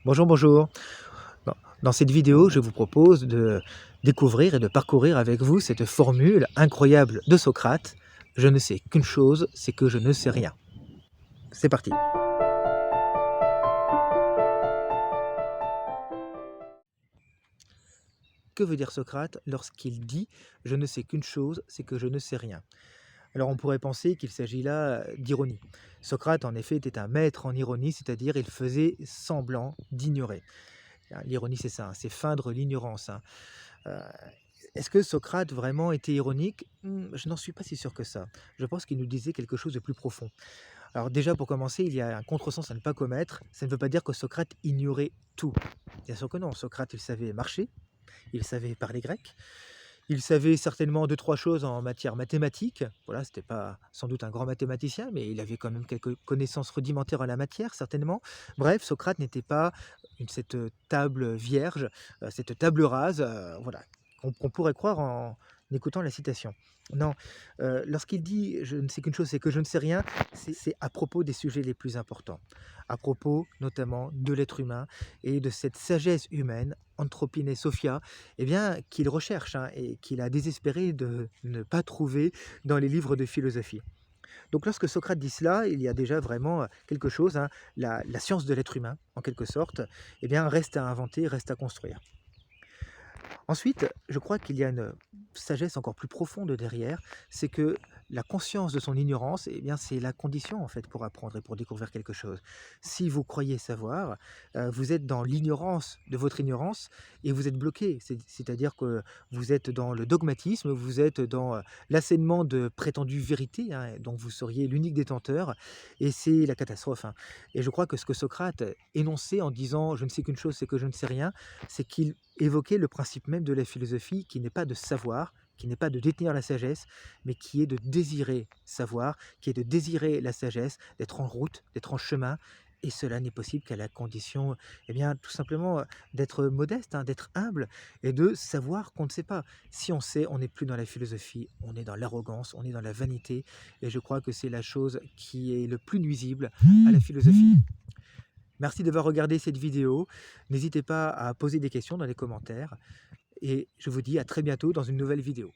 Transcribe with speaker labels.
Speaker 1: Bonjour, bonjour. Dans cette vidéo, je vous propose de découvrir et de parcourir avec vous cette formule incroyable de Socrate. Je ne sais qu'une chose, c'est que je ne sais rien. C'est parti. Que veut dire Socrate lorsqu'il dit je ne sais qu'une chose, c'est que je ne sais rien? Alors on pourrait penser qu'il s'agit là d'ironie. Socrate, en effet, était un maître en ironie, c'est-à-dire il faisait semblant d'ignorer. L'ironie, c'est ça, hein, c'est feindre l'ignorance, hein. Heu, Est-ce que Socrate vraiment était ironique? Je n'en suis pas si sûr que ça. Je pense qu'il nous disait quelque chose de plus profond. Alors déjà, pour commencer, il y a un contresens à ne pas commettre. Ça ne veut pas dire que Socrate ignorait tout. Bien sûr que non. Socrate, il savait marcher, il savait parler grec, il savait certainement deux, trois choses en matière mathématique. Voilà, c'était pas sans doute un grand mathématicien, mais il avait quand même quelques connaissances rudimentaires en la matière, certainement. Bref, Socrate n'était pas cette table vierge, cette table rase, voilà, qu'on pourrait croire en écoutant la citation. Non, lorsqu'il dit je ne sais qu'une chose, c'est que je ne sais rien, c'est à propos des sujets les plus importants, à propos notamment de l'être humain et de cette sagesse humaine, Anthropine Sophia, eh bien, qu'il recherche, hein, et qu'il a désespéré de ne pas trouver dans les livres de philosophie. Donc lorsque Socrate dit cela, il y a déjà vraiment quelque chose, hein, la science de l'être humain, en quelque sorte, eh bien, reste à inventer, reste à construire. Ensuite, je crois qu'il y a une sagesse encore plus profonde derrière, c'est que la conscience de son ignorance, eh bien, c'est la condition en fait pour apprendre et pour découvrir quelque chose. Si vous croyez savoir, vous êtes dans l'ignorance de votre ignorance et vous êtes bloqué. C'est-à-dire que vous êtes dans le dogmatisme, vous êtes dans l'assénement de prétendues vérités, hein, dont vous seriez l'unique détenteur, et c'est la catastrophe, hein. Et je crois que ce que Socrate énonçait en disant je ne sais qu'une chose, c'est que je ne sais rien, c'est qu'il évoquer le principe même de la philosophie qui n'est pas de savoir, qui n'est pas de détenir la sagesse, mais qui est de désirer savoir, qui est de désirer la sagesse, d'être en route, d'être en chemin. Et cela n'est possible qu'à la condition, eh bien, tout simplement, d'être modeste, hein, d'être humble et de savoir qu'on ne sait pas. Si on sait, on n'est plus dans la philosophie, on est dans l'arrogance, on est dans la vanité. Et je crois que c'est la chose qui est le plus nuisible à la philosophie. Merci d'avoir regardé cette vidéo. N'hésitez pas à poser des questions dans les commentaires et je vous dis à très bientôt dans une nouvelle vidéo.